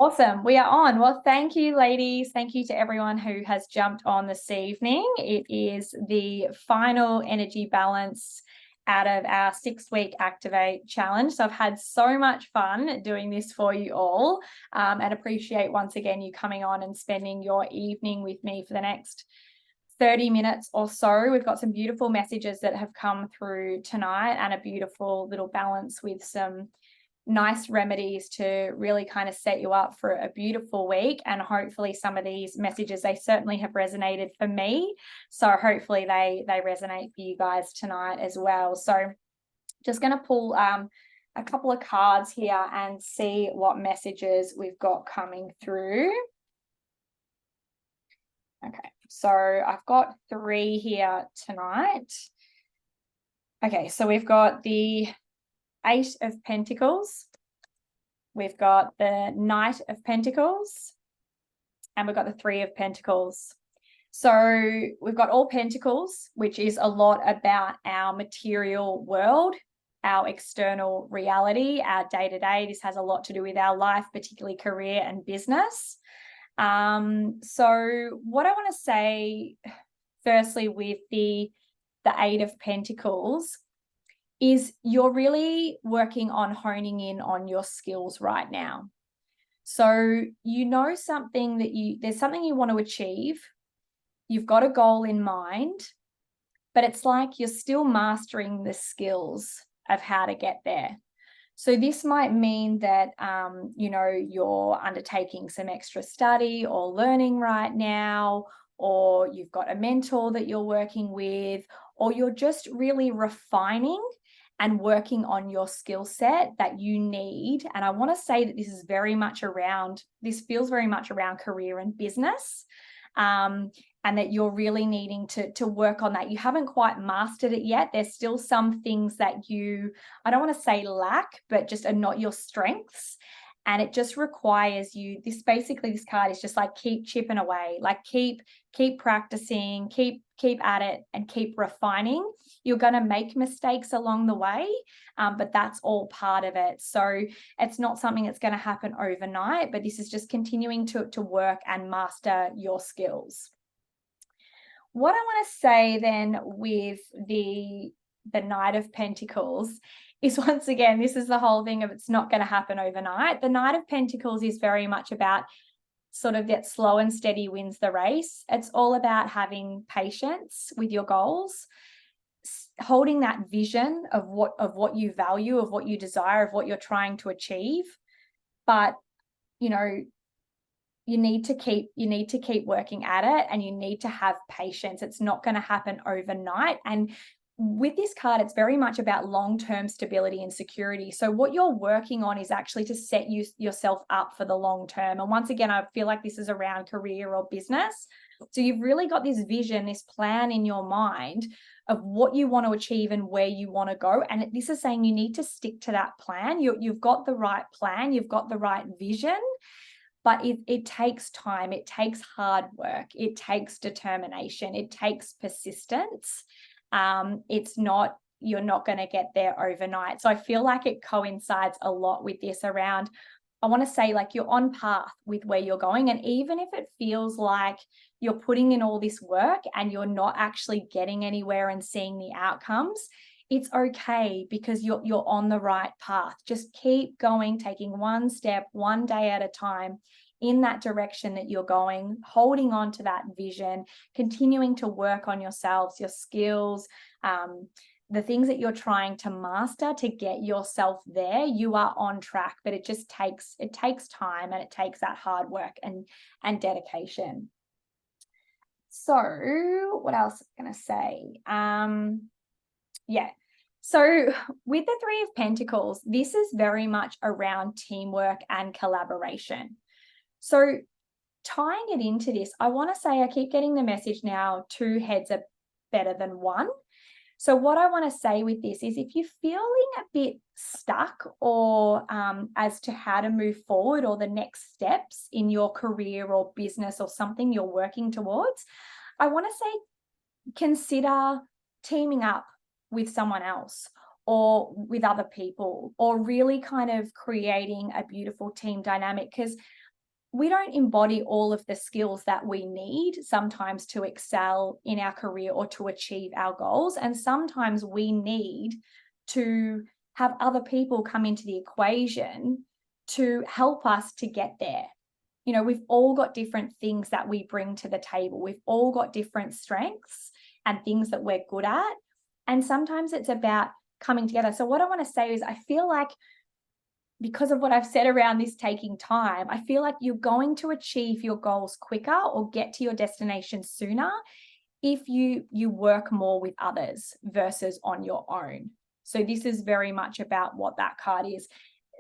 Awesome. We are on. Well, thank you, ladies. Thank you to everyone who has jumped on this evening. It is the final energy balance out of our 6-week Activate challenge. So I've had so much fun doing this for you all, and appreciate once again you coming on and spending your evening with me for the next 30 minutes or so. We've got some beautiful messages that have come through tonight and a beautiful little balance with some nice remedies to really kind of set you up for a beautiful week. And hopefully some of these messages, they certainly have resonated for me. So hopefully they resonate for you guys tonight as well. So just going to pull a couple of cards here and see what messages we've got coming through. Okay, so I've got 3 here tonight. Okay, so we've got the 8 of Pentacles, we've got the Knight of Pentacles, and we've got the 3 of Pentacles. So we've got all Pentacles, which is a lot about our material world, our external reality, our day-to-day. This has a lot to do with our life, particularly career and business. So what I want to say, firstly, with the 8 of Pentacles, is you're really working on honing in on your skills right now. So you know something that there's something you want to achieve. You've got a goal in mind, but it's like you're still mastering the skills of how to get there. So this might mean that, you're undertaking some extra study or learning right now, or you've got a mentor that you're working with, or you're just really refining and working on your skill set that you need. And I want to say that this feels very much around career and business. And that you're really needing to work on that. You haven't quite mastered it yet. There's still some things that I don't want to say lack, but just are not your strengths. And it just requires you, this card is just like keep chipping away, like keep practicing, keep at it and keep refining. You're going to make mistakes along the way, but that's all part of it. So it's not something that's going to happen overnight, but this is just continuing to work and master your skills. What I want to say then with the Knight of Pentacles is, once again, this is the whole thing of it's not going to happen overnight. The Knight of Pentacles is very much about sort of that slow and steady wins the race. It's all about having patience with your goals, holding that vision of what you value, of what you desire, of what you're trying to achieve. But, you need to keep working at it, and you need to have patience. It's not going to happen overnight. And with this card, it's very much about long-term stability and security. So what you're working on is actually to set yourself up for the long term. And once again, I feel like this is around career or business. So you've really got this vision, this plan in your mind of what you want to achieve and where you want to go. And this is saying you need to stick to that plan. You've got the right plan, you've got the right vision. But it takes time, it takes hard work, it takes determination, it takes persistence. You're not going to get there overnight. So I feel like it coincides a lot with this around, I want to say, like, you're on path with where you're going. And even if it feels like you're putting in all this work and you're not actually getting anywhere and seeing the outcomes, it's okay, because you're on the right path. Just keep going, taking one step, one day at a time in that direction that you're going, holding on to that vision, continuing to work on yourselves, your skills, the things that you're trying to master to get yourself there. You are on track, but it takes time, and it takes that hard work and dedication. So what else am I going to say? So with the 3 of Pentacles, this is very much around teamwork and collaboration. So tying it into this, I want to say, I keep getting the message now, 2 heads are better than 1. So what I want to say with this is, if you're feeling a bit stuck or as to how to move forward or the next steps in your career or business or something you're working towards, I want to say consider teaming up with someone else or with other people, or really kind of creating a beautiful team dynamic. Because we don't embody all of the skills that we need sometimes to excel in our career or to achieve our goals. And sometimes we need to have other people come into the equation to help us to get there. You know, we've all got different things that we bring to the table. We've all got different strengths and things that we're good at. And sometimes it's about coming together. So what I want to say is, I feel like, because of what I've said around this taking time, I feel like you're going to achieve your goals quicker or get to your destination sooner if you work more with others versus on your own. So this is very much about what that card is.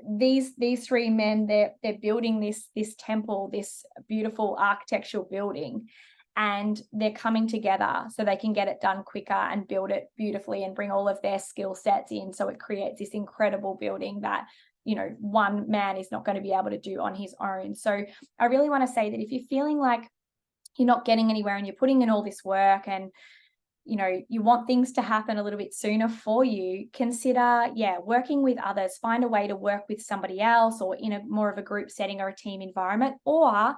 These three men, they're building this temple, this beautiful architectural building, and they're coming together so they can get it done quicker and build it beautifully and bring all of their skill sets in. So it creates this incredible building that, you know, one man is not going to be able to do on his own. So I really want to say that if you're feeling like you're not getting anywhere and you're putting in all this work and, you know, you want things to happen a little bit sooner for you, consider, working with others. Find a way to work with somebody else, or in a more of a group setting or a team environment, or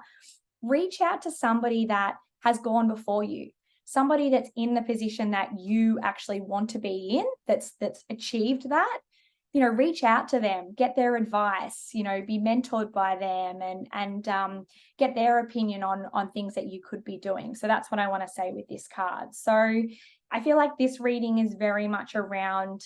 reach out to somebody that has gone before you, somebody that's in the position that you actually want to be in, that's achieved that. You know, reach out to them, get their advice, you know, be mentored by them, and get their opinion on things that you could be doing. So that's what I want to say with this card. So I feel like this reading is very much around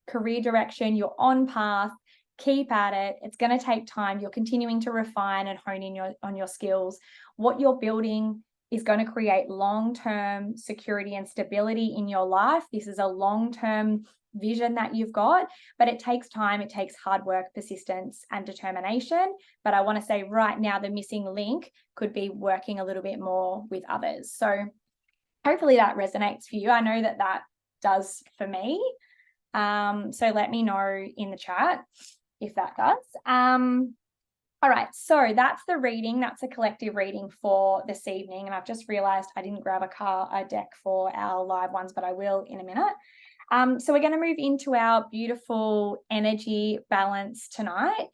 career direction. You're on path, keep at it. It's going to take time. You're continuing to refine and hone in on your skills. What you're building is going to create long-term security and stability in your life. This is a long-term vision that you've got, but it takes time. It takes hard work, persistence, and determination. But I want to say right now, the missing link could be working a little bit more with others. So hopefully that resonates for you. I know that does for me. So let me know in the chat if that does. All right, so that's the reading. That's a collective reading for this evening. And I've just realized I didn't grab a deck for our live ones, but I will in a minute. So we're going to move into our beautiful energy balance tonight.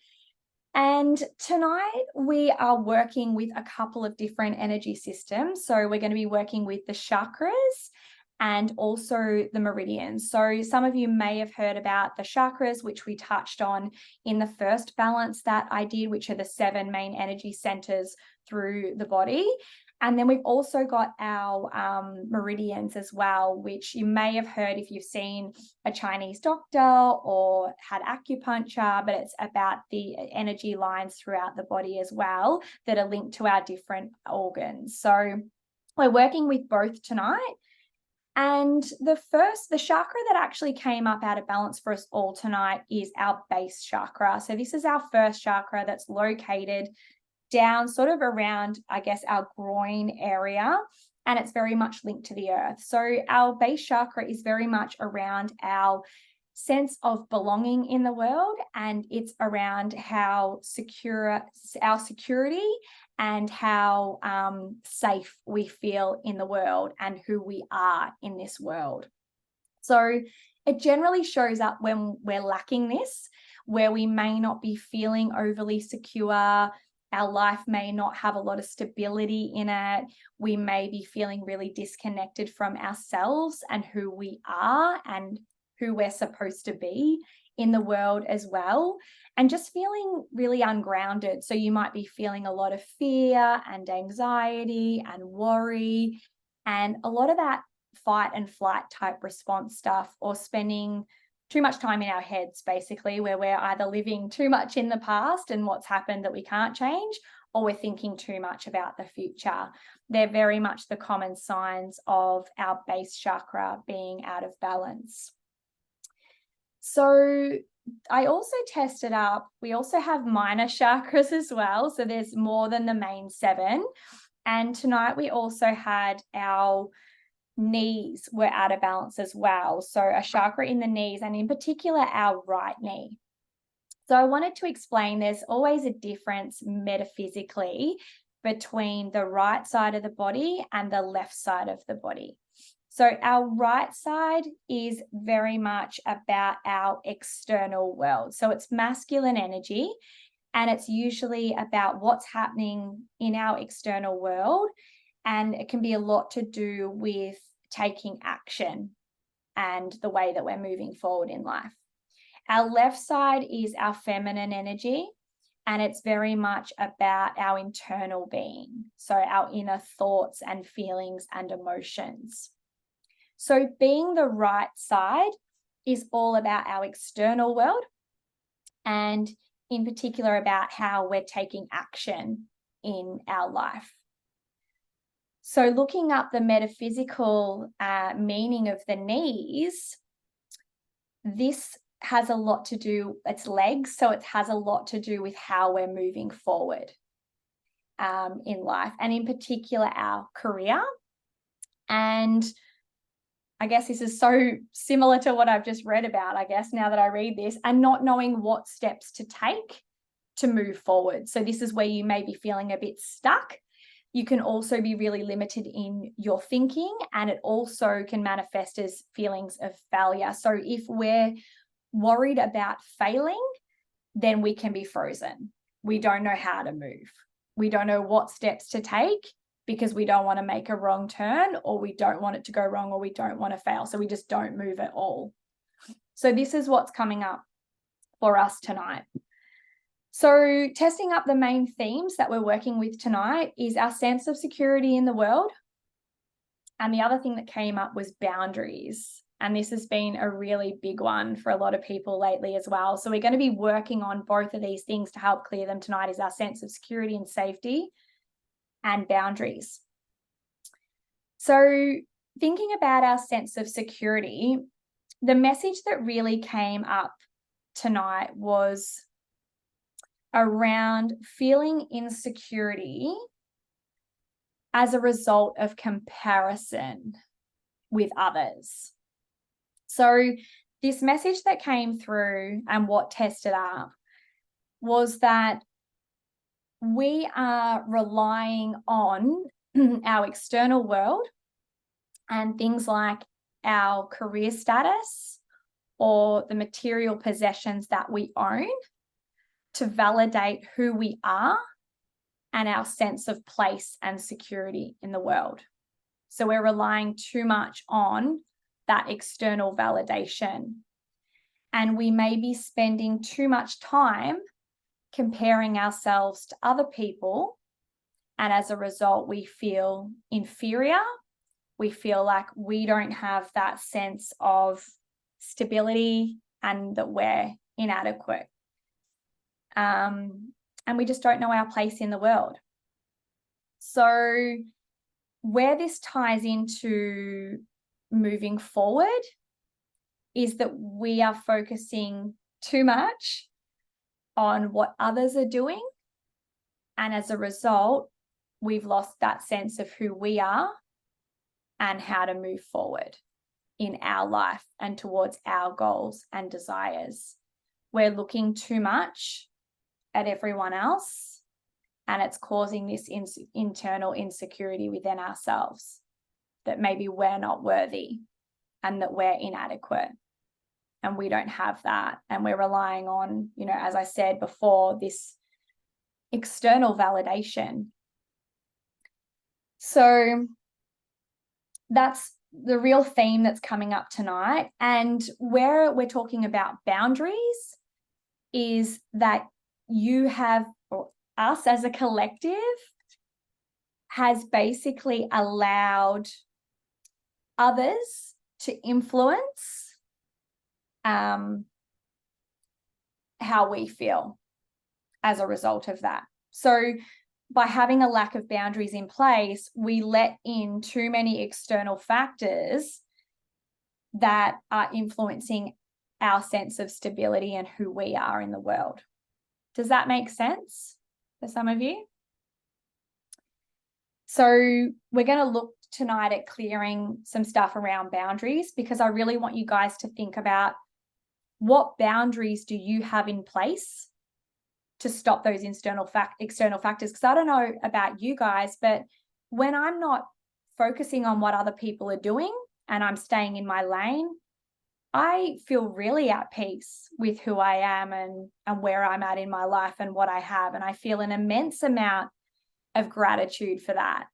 And tonight we are working with a couple of different energy systems. So we're going to be working with the chakras and also the meridians. So some of you may have heard about the chakras, which we touched on in the first balance that I did, which are the 7 main energy centers through the body. And then we've also got our meridians as well, which you may have heard if you've seen a Chinese doctor or had acupuncture, but it's about the energy lines throughout the body as well that are linked to our different organs. So we're working with both tonight. And the chakra that actually came up out of balance for us all tonight is our base chakra. So this is our first chakra that's located down sort of around, I guess, our groin area, and it's very much linked to the earth. So our base chakra is very much around our sense of belonging in the world, and it's around how secure our security and how safe we feel in the world and who we are in this world. So it generally shows up when we're lacking this, where we may not be feeling overly secure. Our life may not have a lot of stability in it. We may be feeling really disconnected from ourselves and who we are and who we're supposed to be in the world as well, and just feeling really ungrounded. So you might be feeling a lot of fear and anxiety and worry, and a lot of that fight and flight type response stuff, or spending too much time in our heads, basically, where we're either living too much in the past and what's happened that we can't change, or we're thinking too much about the future. They're very much the common signs of our base chakra being out of balance. So I also tested up, we also have minor chakras as well. So there's more than the main 7. And tonight we also had our knees were out of balance as well. So a chakra in the knees, and in particular our right knee. So I wanted to explain there's always a difference metaphysically between the right side of the body and the left side of the body. So our right side is very much about our external world. So it's masculine energy, And it's usually about what's happening in our external world. And it can be a lot to do with taking action and the way that we're moving forward in life. Our left side is our feminine energy, and it's very much about our internal being. So our inner thoughts and feelings and emotions. So being the right side is all about our external world, and in particular about how we're taking action in our life. So looking up the metaphysical meaning of the knees, this has a lot to do, it's legs, so it has a lot to do with how we're moving forward in life, and in particular our career. And I guess this is so similar to what I've just read about, I guess, now that I read this, and not knowing what steps to take to move forward. So this is where you may be feeling a bit stuck. You can also be really limited in your thinking, and it also can manifest as feelings of failure. So if we're worried about failing, then we can be frozen. We don't know how to move. We don't know what steps to take because we don't want to make a wrong turn, or we don't want it to go wrong, or we don't want to fail. So we just don't move at all. So this is what's coming up for us tonight. So testing up the main themes that we're working with tonight is our sense of security in the world. And the other thing that came up was boundaries. And this has been a really big one for a lot of people lately as well. So we're going to be working on both of these things to help clear them tonight, is our sense of security and safety and boundaries. So thinking about our sense of security, the message that really came up tonight was around feeling insecurity as a result of comparison with others. So this message that came through and what tested up was that we are relying on our external world and things like our career status or the material possessions that we own to validate who we are and our sense of place and security in the world. So we're relying too much on that external validation. And we may be spending too much time comparing ourselves to other people. And as a result, we feel inferior. We feel like we don't have that sense of stability and that we're inadequate. And we just don't know our place in the world. So where this ties into moving forward is that we are focusing too much on what others are doing. And as a result, we've lost that sense of who we are and how to move forward in our life and towards our goals and desires. We're looking too much at everyone else, and it's causing this internal insecurity within ourselves that maybe we're not worthy and that we're inadequate and we don't have that. And we're relying on, as I said before, this external validation. So that's the real theme that's coming up tonight. And where we're talking about boundaries is that you have, or us as a collective, has basically allowed others to influence how we feel as a result of that. So by having a lack of boundaries in place, we let in too many external factors that are influencing our sense of stability and who we are in the world. Does that make sense for some of you? So we're going to look tonight at clearing some stuff around boundaries, because I really want you guys to think about what boundaries do you have in place to stop those external factors. Because I don't know about you guys, but when I'm not focusing on what other people are doing and I'm staying in my lane, I feel really at peace with who I am and where I'm at in my life and what I have. And I feel an immense amount of gratitude for that.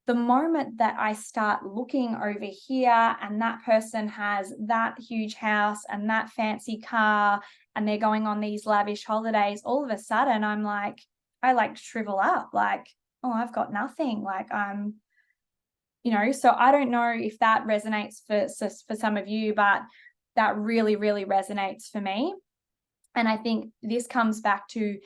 The moment that I start looking over here and that person has that huge house and that fancy car and they're going on these lavish holidays, all of a sudden I'm like, I like shrivel up, like, oh, I've got nothing. Like so I don't know if that resonates for some of you, but that really, really resonates for me. And I think this comes back to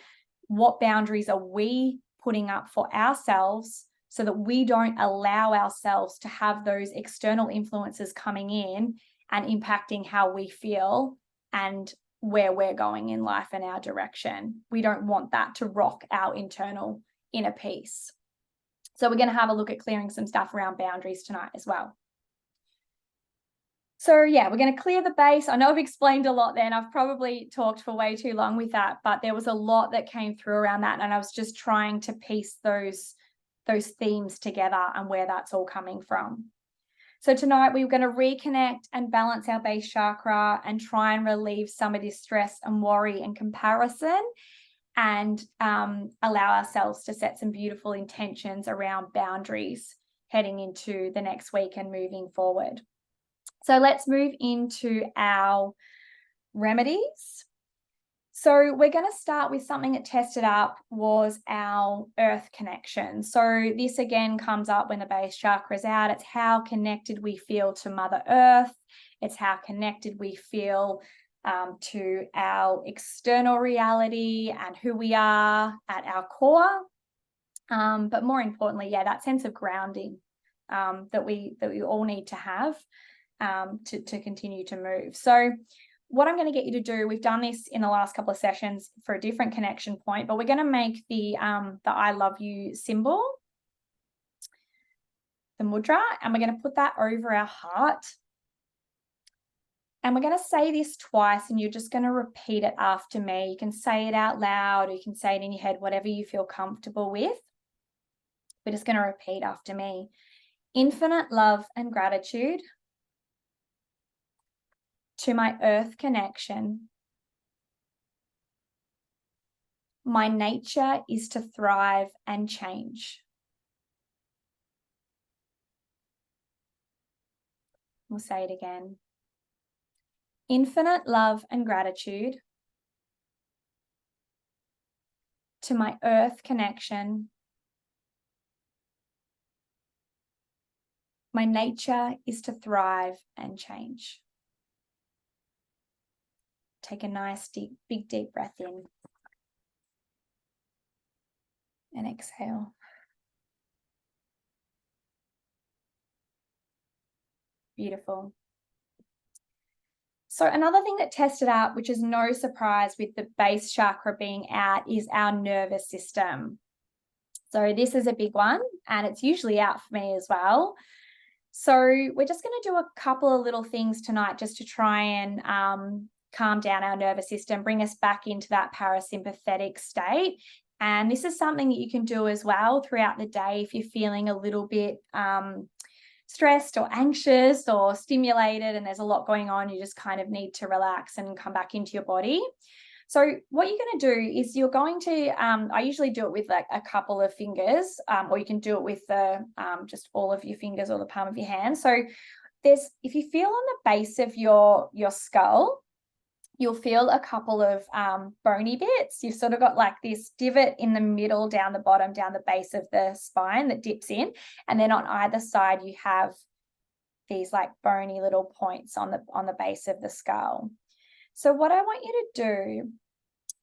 what boundaries are we putting up for ourselves so that we don't allow ourselves to have those external influences coming in and impacting how we feel and where we're going in life and our direction. We don't want that to rock our internal inner peace. So we're going to have a look at clearing some stuff around boundaries tonight as well. So yeah, we're going to clear the base. I know I've explained a lot then. I've probably talked for way too long with that, but there was a lot that came through around that. And I was just trying to piece those themes together and where that's all coming from. So tonight we're going to reconnect and balance our base chakra and try and relieve some of this stress and worry and comparison, and allow ourselves to set some beautiful intentions around boundaries heading into the next week and moving forward. So let's move into our remedies. So we're going to start with something that tested up was our earth connection. So this again comes up when the base chakra is out. It's how connected we feel to Mother Earth. It's how connected we feel to our external reality and who we are at our core. But more importantly, that sense of grounding that we all need to have to continue to move. So what I'm going to get you to do, we've done this in the last couple of sessions for a different connection point, but we're going to make the I love you symbol, the mudra, and we're going to put that over our heart. And we're going to say this twice, and you're just going to repeat it after me. You can say it out loud, or you can say it in your head, whatever you feel comfortable with. We're just going to repeat after me. Infinite love and gratitude to my earth connection. My nature is to thrive and change. We'll say it again. Infinite love and gratitude to my earth connection. My nature is to thrive and change. Take a nice big deep breath in and exhale. Beautiful. So another thing that tested out, which is no surprise with the base chakra being out, is our nervous system. So this is a big one, and it's usually out for me as well. So we're just going to do a couple of little things tonight just to try and calm down our nervous system, bring us back into that parasympathetic state. And this is something that you can do as well throughout the day if you're feeling a little bit stressed or anxious or stimulated and there's a lot going on. You just kind of need to relax and come back into your body. So what you're going to do is you're going to, I usually do it with like a couple of fingers, or you can do it with the just all of your fingers or the palm of your hand. So if you feel on the base of your skull, you'll feel a couple of bony bits. You've sort of got like this divot in the middle, down the bottom, down the base of the spine that dips in. And then on either side, you have these like bony little points on the base of the skull. So what I want you to do,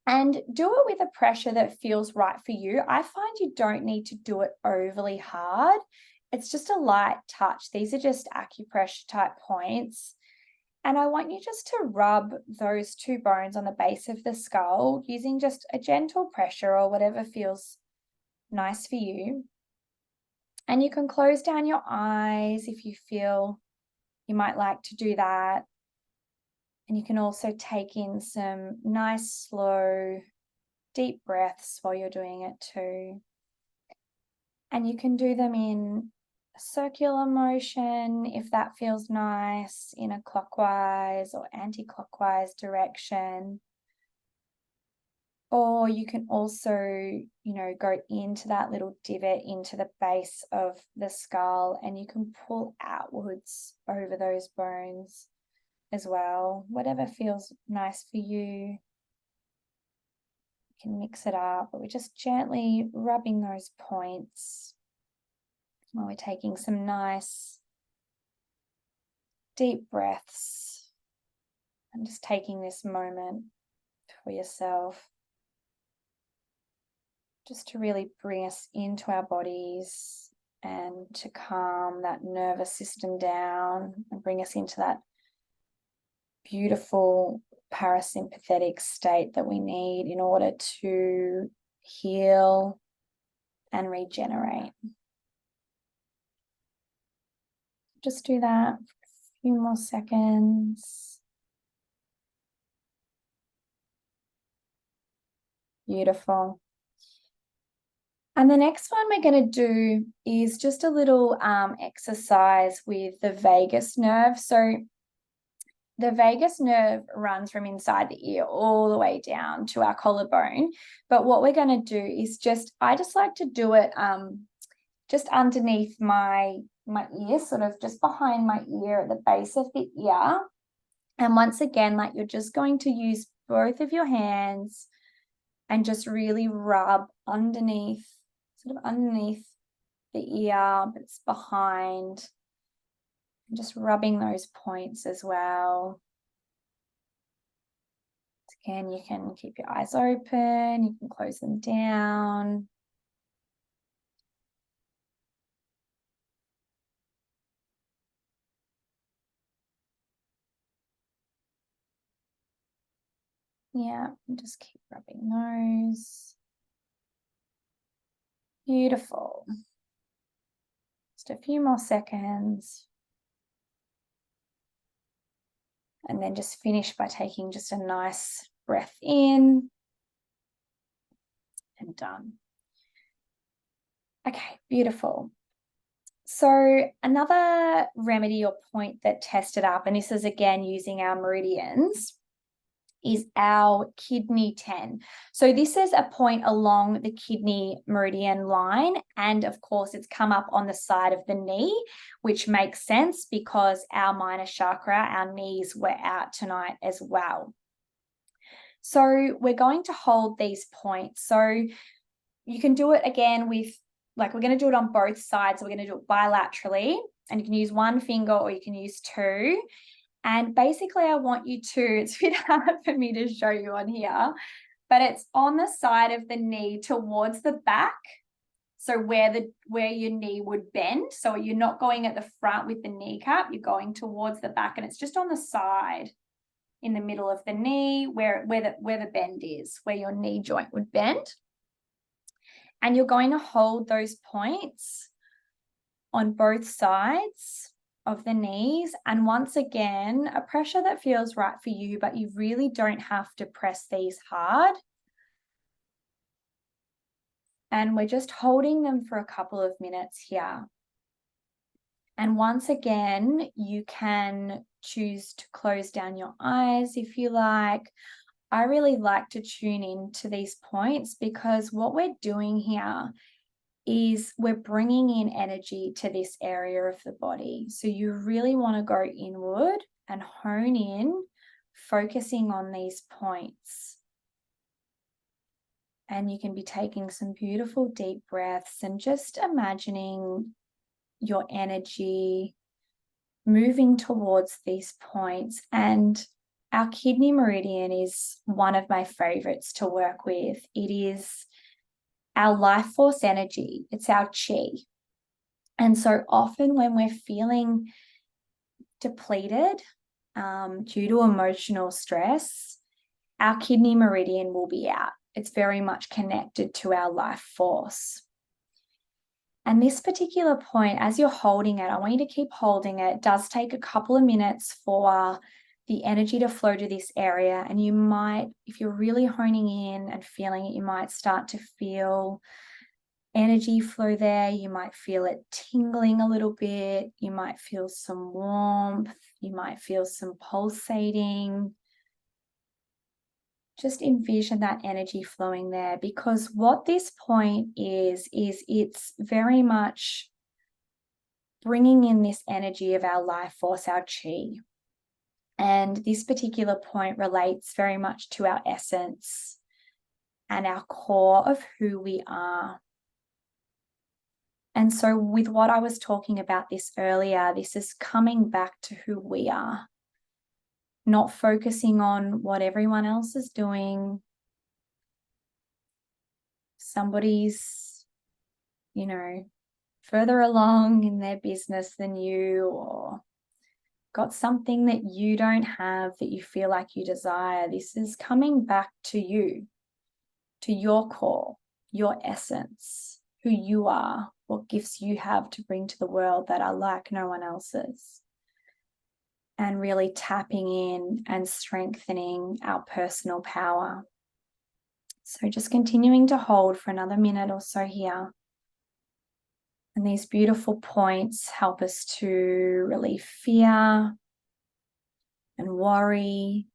and do it with a pressure that feels right for you. I find you don't need to do it overly hard. It's just a light touch. These are just acupressure type points. And I want you just to rub those two bones on the base of the skull using just a gentle pressure or whatever feels nice for you. And you can close down your eyes if you feel you might like to do that. And you can also take in some nice, slow, deep breaths while you're doing it too. And you can do them in circular motion, if that feels nice, in a clockwise or anti-clockwise direction. Or you can also, go into that little divot into the base of the skull, and you can pull outwards over those bones as well. Whatever feels nice for you. You can mix it up, but we're just gently rubbing those points while we're taking some nice deep breaths and just taking this moment for yourself, just to really bring us into our bodies and to calm that nervous system down and bring us into that beautiful parasympathetic state that we need in order to heal and regenerate. Just do that for a few more seconds. Beautiful. And the next one we're going to do is just a little exercise with the vagus nerve. So the vagus nerve runs from inside the ear all the way down to our collarbone. But what we're going to do is I just like to do it just underneath my ear, sort of just behind my ear at the base of the ear. And once again, like, you're just going to use both of your hands and just really rub underneath the ear, but it's behind. And just rubbing those points as well. Again, you can keep your eyes open, you can close them down. Yeah, and just keep rubbing those. Beautiful. Just a few more seconds. And then just finish by taking just a nice breath in. And done. Okay, beautiful. So another remedy or point that tested up, and this is again using our meridians, is our kidney 10. So this is a point along the kidney meridian line, and of course it's come up on the side of the knee, which makes sense because our minor chakra, our knees, were out tonight as well. So we're going to hold these points. So you can do it again with, we're going to do it on both sides. So we're going to do it bilaterally, and you can use one finger or you can use two. And basically I want you to, it's a bit hard for me to show you on here, but it's on the side of the knee towards the back. So where your knee would bend. So you're not going at the front with the kneecap, you're going towards the back, and it's just on the side in the middle of the knee where the bend is, where your knee joint would bend. And you're going to hold those points on both sides of the knees. And once again, a pressure that feels right for you, but you really don't have to press these hard. And we're just holding them for a couple of minutes here. And once again, you can choose to close down your eyes if you like. I really like to tune in to these points because what we're doing here is we're bringing in energy to this area of the body. So you really want to go inward and hone in, focusing on these points. And you can be taking some beautiful deep breaths and just imagining your energy moving towards these points. And our kidney meridian is one of my favorites to work with. It is our life force energy. It's our chi. And so often when we're feeling depleted due to emotional stress, our kidney meridian will be out. It's very much connected to our life force. And this particular point, as you're holding it, I want you to keep holding it. It does take a couple of minutes for the energy to flow to this area. And you might, if you're really honing in and feeling it, you might start to feel energy flow there. You might feel it tingling a little bit. You might feel some warmth. You might feel some pulsating. Just envision that energy flowing there, because what this point is it's very much bringing in this energy of our life force, our chi. And this particular point relates very much to our essence and our core of who we are. And so with what I was talking about this earlier, this is coming back to who we are, not focusing on what everyone else is doing. Somebody's, further along in their business than you, or got something that you don't have that you feel like you desire. This is coming back to you, to your core, your essence, who you are, what gifts you have to bring to the world that are like no one else's. And really tapping in and strengthening our personal power. So just continuing to hold for another minute or so here. And these beautiful points help us to relieve fear and worry,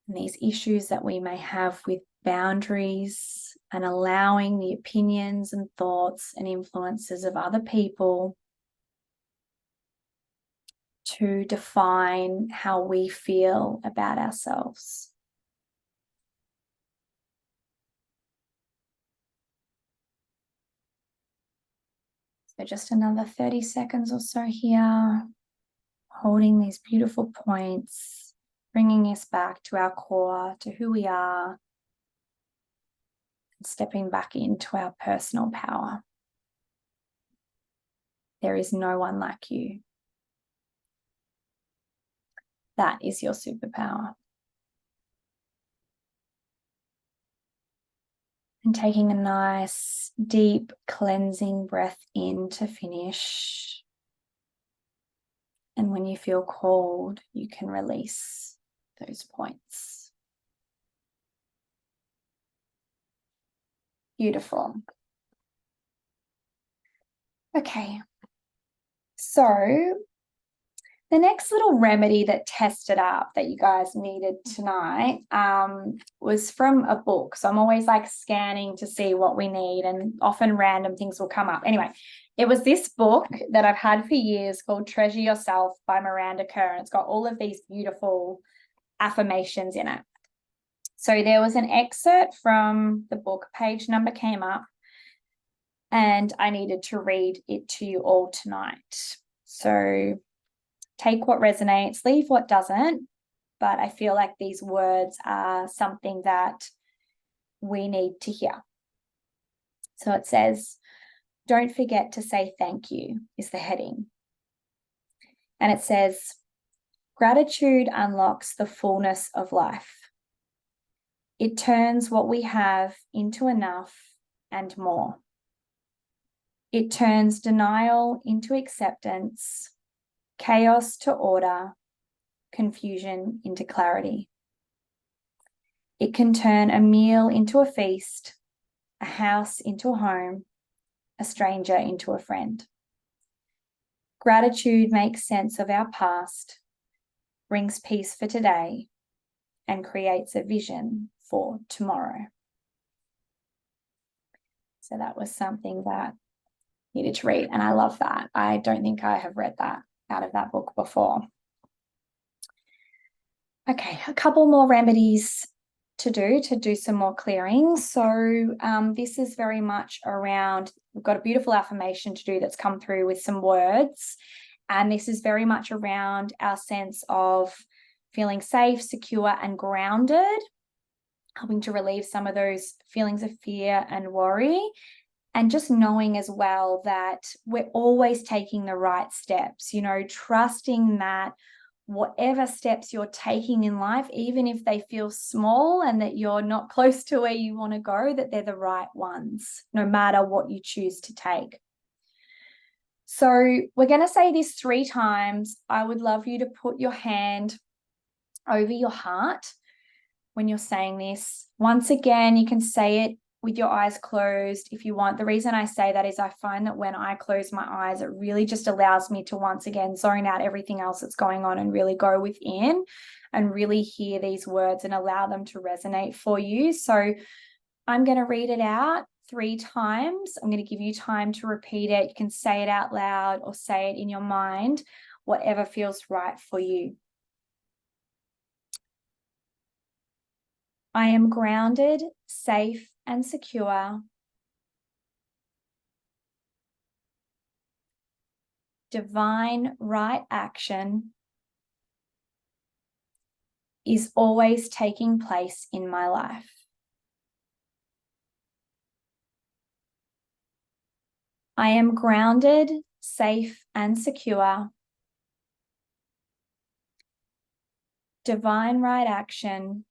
and these issues that we may have with boundaries, and allowing the opinions and thoughts and influences of other people to define how we feel about ourselves. So just another 30 seconds or so here, holding these beautiful points, bringing us back to our core, to who we are, and stepping back into our personal power. There is no one like you. That is your superpower. And taking a nice, deep, cleansing breath in to finish. And when you feel called, you can release those points. Beautiful. Okay. So the next little remedy that tested up that you guys needed tonight was from a book. So I'm always like scanning to see what we need, and often random things will come up. Anyway, it was this book that I've had for years called Treasure Yourself by Miranda Kerr. And it's got all of these beautiful affirmations in it. So there was an excerpt from the book, page number came up, and I needed to read it to you all tonight. So take what resonates, leave what doesn't, but I feel like these words are something that we need to hear. So it says, "Don't forget to say thank you," is the heading. And it says, "Gratitude unlocks the fullness of life. It turns what we have into enough and more. It turns denial into acceptance, chaos to order, confusion into clarity. It can turn a meal into a feast, a house into a home, a stranger into a friend. Gratitude makes sense of our past, brings peace for today, and creates a vision for tomorrow." So that was something that I needed to read, and I love that. I don't think I have read that out of that book before. Okay, a couple more remedies to do some more clearing. So this is very much around, we've got a beautiful affirmation to do that's come through with some words, and this is very much around our sense of feeling safe, secure, and grounded, helping to relieve some of those feelings of fear and worry, and just knowing as well that we're always taking the right steps, trusting that whatever steps you're taking in life, even if they feel small and that you're not close to where you want to go, that they're the right ones, no matter what you choose to take. So we're going to say this 3 times. I would love you to put your hand over your heart when you're saying this. Once again, you can say it with your eyes closed if you want. The reason I say that is I find that when I close my eyes, it really just allows me to once again zone out everything else that's going on and really go within and really hear these words and allow them to resonate for you. So I'm going to read it out 3 times. I'm going to give you time to repeat it. You can say it out loud or say it in your mind, whatever feels right for you. I am grounded, safe, and secure. Divine right action is always taking place in my life. I am grounded, safe, and secure. Divine right action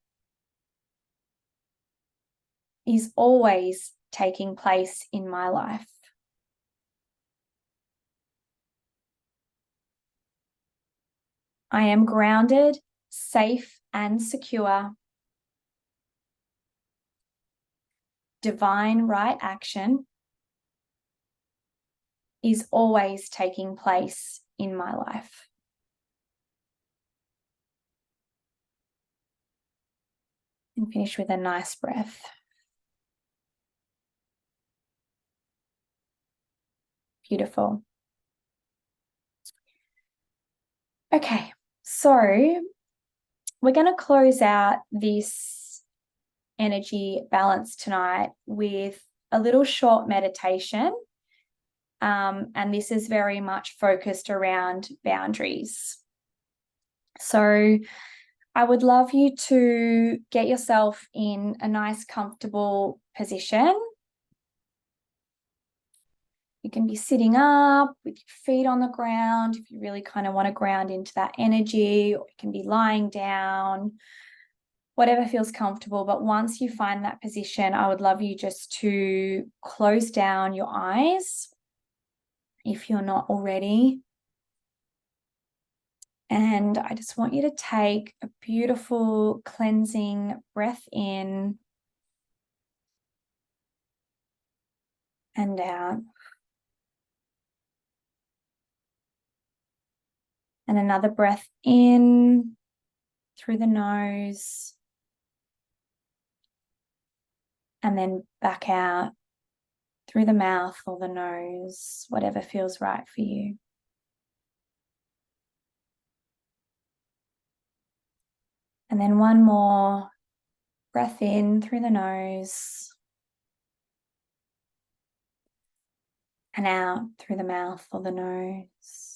is always taking place in my life. I am grounded, safe, and secure. Divine right action is always taking place in my life. And finish with a nice breath. Beautiful. Okay, so we're going to close out this energy balance tonight with a little short meditation. And this is very much focused around boundaries. So I would love you to get yourself in a nice, comfortable position. You can be sitting up with your feet on the ground if you really kind of want to ground into that energy, or you can be lying down, whatever feels comfortable. But once you find that position, I would love you just to close down your eyes if you're not already. And I just want you to take a beautiful cleansing breath in and out. And another breath in through the nose. And then back out through the mouth or the nose, whatever feels right for you. And then one more breath in through the nose and out through the mouth or the nose.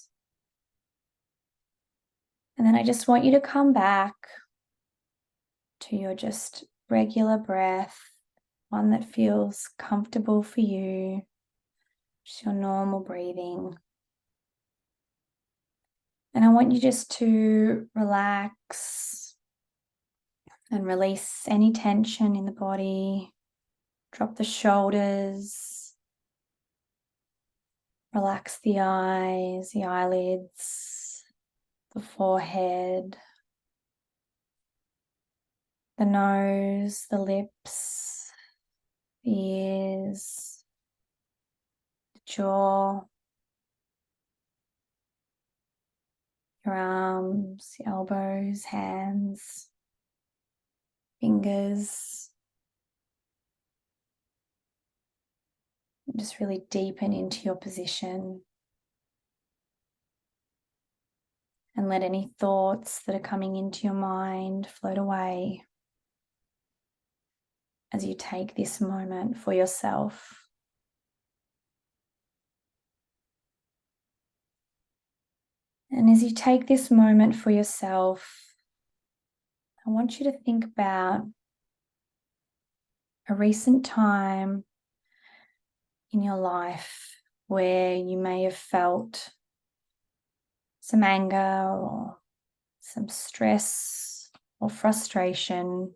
And then I just want you to come back to your just regular breath, one that feels comfortable for you, just your normal breathing. And I want you just to relax and release any tension in the body. Drop the shoulders. Relax the eyes, the eyelids, the forehead, the nose, the lips, the ears, the jaw, your arms, your elbows, hands, fingers. Just really deepen into your position and let any thoughts that are coming into your mind float away as you take this moment for yourself. And as you take this moment for yourself, I want you to think about a recent time in your life where you may have felt some anger or some stress or frustration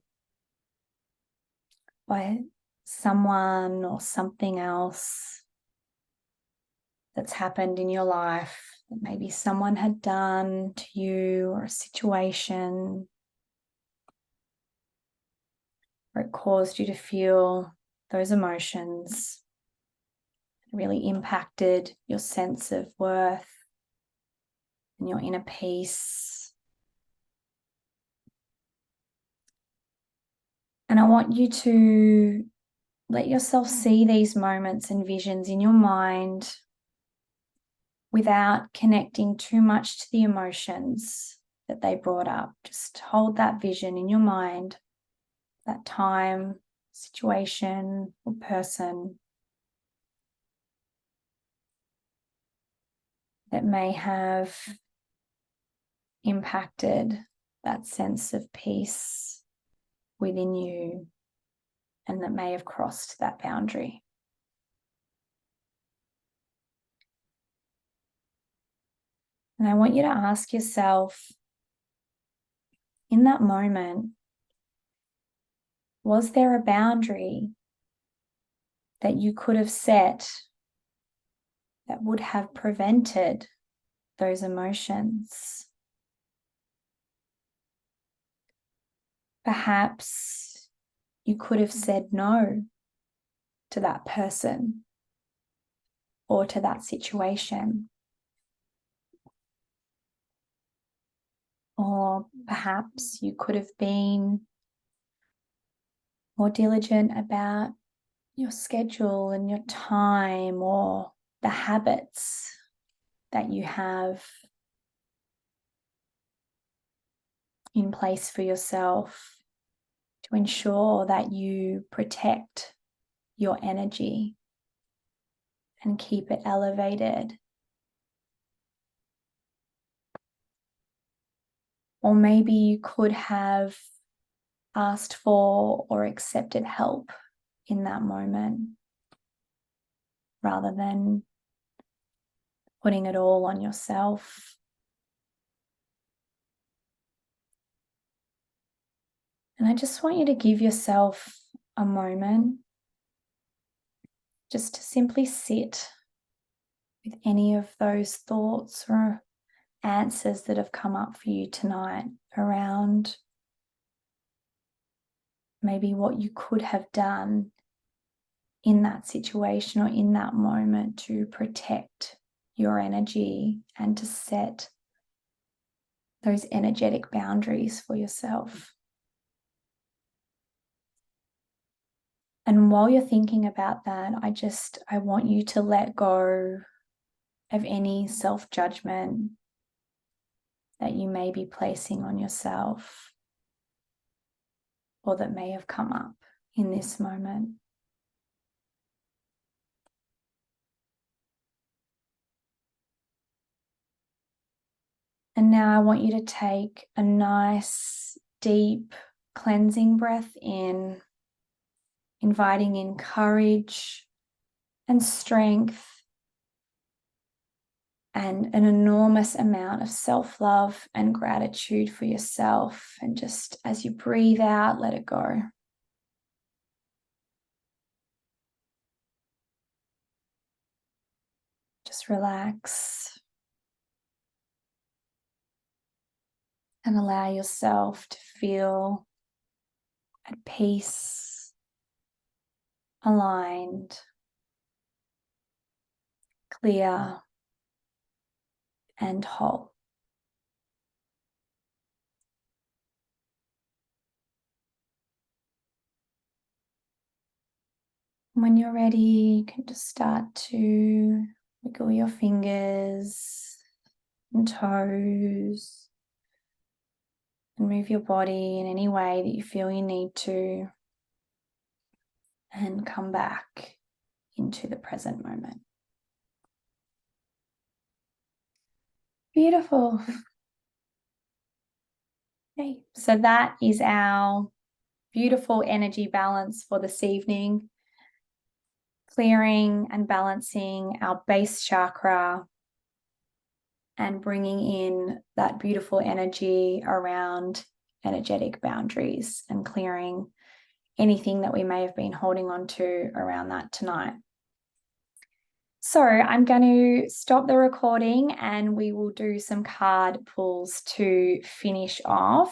by someone or something else that's happened in your life that maybe someone had done to you, or a situation where it caused you to feel those emotions really impacted your sense of worth and your inner peace. And I want you to let yourself see these moments and visions in your mind without connecting too much to the emotions that they brought up. Just hold that vision in your mind, that time, situation, or person that may have impacted that sense of peace within you and that may have crossed that boundary. And I want you to ask yourself, in that moment, was there a boundary that you could have set that would have prevented those emotions? Perhaps you could have said no to that person or to that situation. Or perhaps you could have been more diligent about your schedule and your time, or the habits that you have in place for yourself to ensure that you protect your energy and keep it elevated. Or maybe you could have asked for or accepted help in that moment rather than putting it all on yourself. And I just want you to give yourself a moment just to simply sit with any of those thoughts or answers that have come up for you tonight around maybe what you could have done in that situation or in that moment to protect your energy and to set those energetic boundaries for yourself. And while you're thinking about that, I want you to let go of any self-judgment that you may be placing on yourself or that may have come up in this moment. And now I want you to take a nice, deep, cleansing breath in, inviting in courage and strength and an enormous amount of self-love and gratitude for yourself. And just as you breathe out, let it go. Just relax and allow yourself to feel at peace, aligned, clear, and whole. When you're ready, you can just start to wiggle your fingers and toes and move your body in any way that you feel you need to, and come back into the present moment. Beautiful. Okay, so that is our beautiful energy balance for this evening. Clearing and balancing our base chakra and bringing in that beautiful energy around energetic boundaries and clearing anything that we may have been holding on to around that tonight. So I'm going to stop the recording and we will do some card pulls to finish off.